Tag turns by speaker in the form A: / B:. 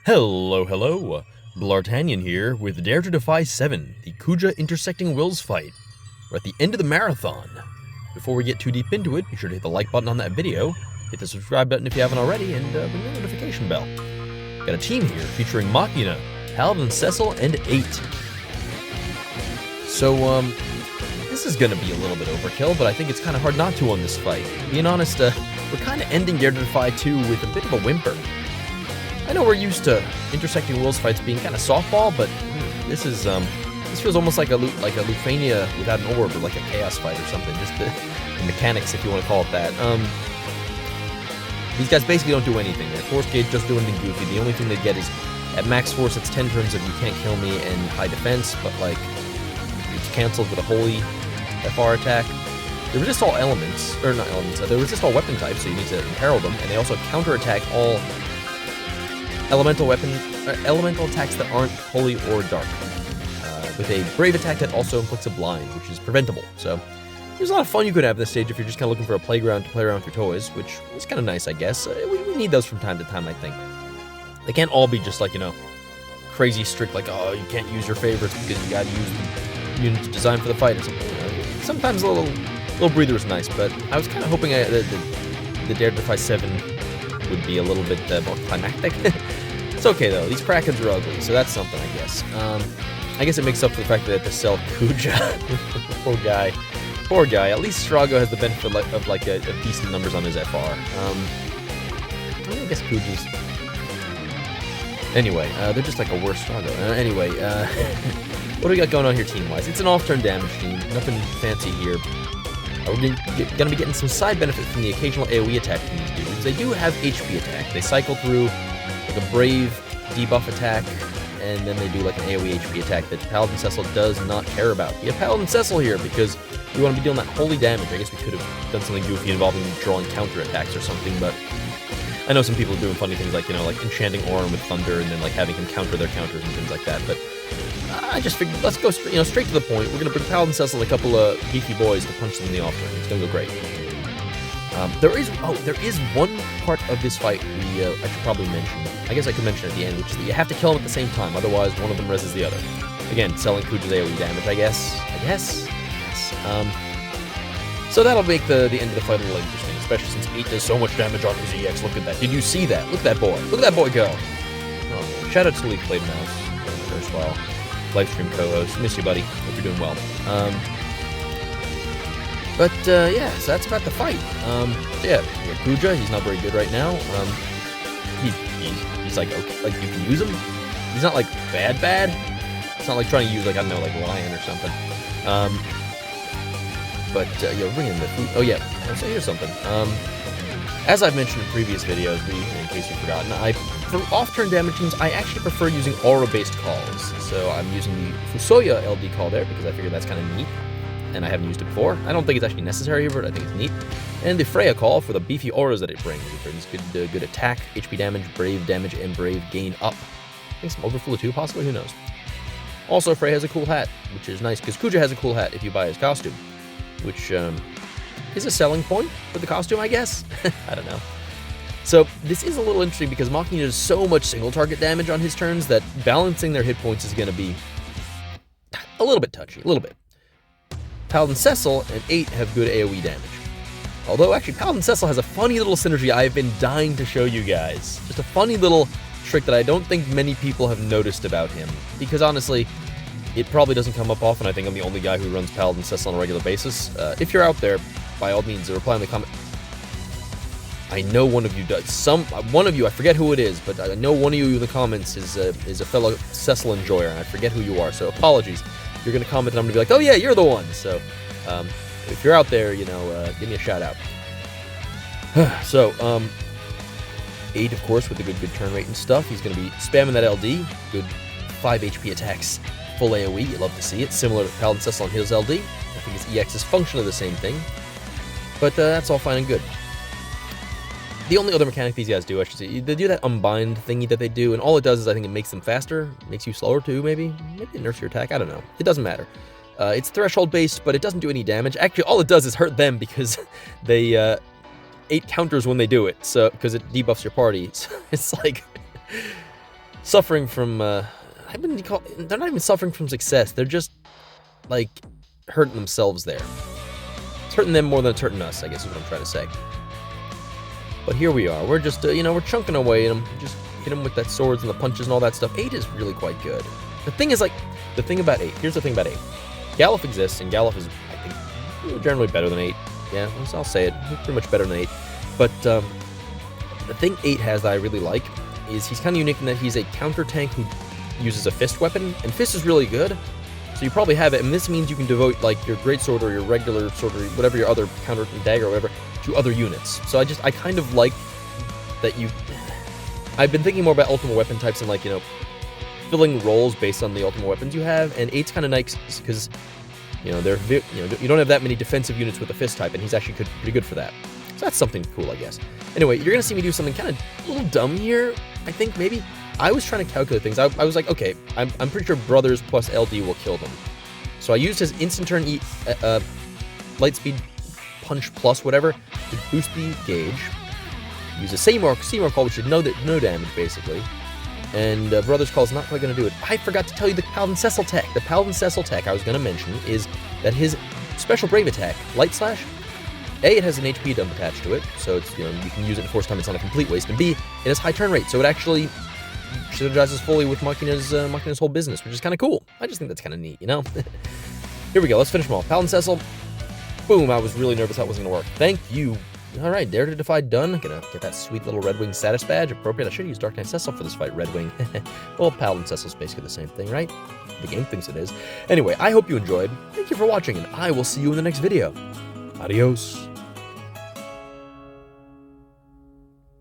A: Hello, Bl'Artagnan here with Dare to Defy 7, the Kuja intersecting wills fight. We're at the end of the marathon. Before we get too deep into it, be sure to hit the like button on that video, hit the subscribe button if you haven't already, and ring the notification bell. Got a team here featuring Machina, Paladin Cecil, and 8. So, this is gonna be a little bit overkill, but I think it's kind of hard not to on this fight. Being honest, we're kind of ending Dare to Defy 2 with a bit of a whimper. I know we're used to intersecting wills fights being kind of softball, but this is this feels almost like a Lufania without an orb, or like a chaos fight or something. Just the mechanics, if you want to call it that. These guys basically don't do anything. Their force gauge doesn't do anything goofy. The only thing they get is at max force, it's 10 turns of you can't kill me and high defense, but like it's canceled with a holy FR attack. They resist all elements, or not elements. They resist all weapon types, so you need to imperil them, and they also counterattack all elemental attacks that aren't holy or dark, with a brave attack that also inflicts a blind, which is preventable. So there's a lot of fun you could have this stage if you're just kind of looking for a playground to play around with your toys, which is kind of nice, I guess. We need those from time to time, I think. They can't all be just like, you know, crazy strict, like, oh, you can't use your favorites because you gotta use the units designed for the fight or something. Sometimes a little breather is nice, but I was kind of hoping the Dare to Defy 7 would be a little bit more climactic. It's okay though, these Krakens are ugly, so that's something, I guess. I guess it makes up for the fact that they have to sell Kuja. Poor guy. At least Strago has the benefit of like a decent numbers on his FR. I guess Kuja's... Anyway, they're just like a worse Strago. Anyway, what do we got going on here team-wise? It's an off-turn damage team, nothing fancy here. We're gonna be getting some side benefit from the occasional AoE attack from these dudes. They do have HP attack. They cycle through like a brave debuff attack, and then they do like an AoE HP attack that Paladin Cecil does not care about. We have Paladin Cecil here because we want to be dealing that holy damage. I guess we could have done something goofy involving drawing counter attacks or something, but I know some people are doing funny things like, you know, like enchanting Auron with thunder and then like having him counter their counters and things like that, but I just figured, let's go straight to the point. We're going to bring Paladin Cecil and a couple of beefy boys to punch them in the off turn. It's going to go great. There is one part of this fight I should probably mention. I guess I could mention at the end, which is that you have to kill them at the same time, otherwise one of them reses the other. Again, selling Kuja's AoE damage, I guess. So that'll make the end of the fight a little interesting, especially since 8 does so much damage on his EX. Look at that. Did you see that? Look at that boy. Look at that boy go. Oh, shout out to Leaf Played Mouse, first while livestream co-host. Miss you, buddy. Hope you're doing well. Yeah, so that's about the fight. Yeah, Kuja, he's not very good right now. He's like, okay, like you can use him. He's not like bad. It's not like trying to use like, I don't know, like Lion or something. Yeah, bring in the food. Oh yeah, so here's something. As I've mentioned in previous videos, in case you've forgotten, for off-turn damage teams, I actually prefer using aura-based calls. So I'm using the Fusoya LD call there because I figure that's kind of neat, and I haven't used it before. I don't think it's actually necessary here, but I think it's neat. And the Freya call for the beefy auras that it brings. It brings good attack, HP damage, brave damage, and brave gain up. I think some overflow too, possibly, who knows. Also, Freya has a cool hat, which is nice, because Kuja has a cool hat if you buy his costume, which is a selling point for the costume, I guess. I don't know. So this is a little interesting because Machina does so much single target damage on his turns that balancing their hit points is going to be a little bit touchy, a little bit. Paladin Cecil and 8 have good AoE damage. Although actually Paladin Cecil has a funny little synergy I've been dying to show you guys. Just a funny little trick that I don't think many people have noticed about him. Because honestly, it probably doesn't come up often. I think I'm the only guy who runs Paladin Cecil on a regular basis. If you're out there, by all means, reply in the comment. I know one of you does. One of you, I forget who it is, but I know one of you in the comments is a fellow Cecil enjoyer, and I forget who you are, so apologies. You're going to comment, and I'm going to be like, oh yeah, you're the one. So if you're out there, you know, give me a shout out. So, 8, of course, with the good turn rate and stuff. He's going to be spamming that LD. Good 5 HP attacks, full AoE. You love to see it. Similar to Paladin Cecil on his LD. I think his EX is functionally the same thing. But that's all fine and good. The only other mechanic these guys do, I should say, they do that unbind thingy that they do, and all it does is I think it makes them faster, makes you slower too, maybe it nerfs your attack, I don't know. It doesn't matter. It's threshold based, but it doesn't do any damage. Actually, all it does is hurt them because they 8 counters when they do it, so because it debuffs your party. So it's like suffering from, they're not even suffering from success. They're just, like, hurting themselves there. It's hurting them more than it's hurting us, I guess is what I'm trying to say. But here we are. We're just, we're chunking away at them. Just hit them with that swords and the punches and all that stuff. 8 is really quite good. The thing is, like, the thing about 8. Here's the thing about 8. Galuf exists, and Galuf is, I think, generally better than 8. Yeah, I'll say it. He's pretty much better than 8. But the thing 8 has that I really like is he's kind of unique in that he's a counter tank who uses a fist weapon, and fist is really good. So you probably have it, and this means you can devote, like, your greatsword or your regular sword or whatever your other counter dagger or whatever to other units. So I kind of like that you... I've been thinking more about ultimate weapon types and, like, filling roles based on the ultimate weapons you have, and 8's kind of nice because, you don't have that many defensive units with a fist type, and he's actually pretty good for that. So that's something cool, I guess. Anyway, you're going to see me do something kind of a little dumb here, I think, maybe. I was trying to calculate things. I was like, okay, I'm pretty sure Brothers plus LD will kill them. So I used his instant turn light speed punch plus whatever to boost the gauge. Use a Seymour call, which did no damage, basically. And Brothers Call is not quite going to do it. I forgot to tell you the Paladin Cecil tech. The Paladin Cecil tech I was going to mention is that his special Brave attack, Light Slash, A, it has an HP dump attached to it, so it's, you can use it in force time, it's not a complete waste, and B, it has high turn rate, so it actually synergizes fully with Machina's whole business, which is kind of cool. I just think that's kind of neat, Here we go, let's finish them all. Paladin Cecil, boom, I was really nervous that wasn't going to work. Thank you. Alright, Dare to Defy done. Gonna get that sweet little Red Wing status badge. Appropriate. I should use Dark Knight Cecil for this fight, Red Wing. Well, Paladin Cecil's basically the same thing, right? The game thinks it is. Anyway, I hope you enjoyed. Thank you for watching, and I will see you in the next video. Adios.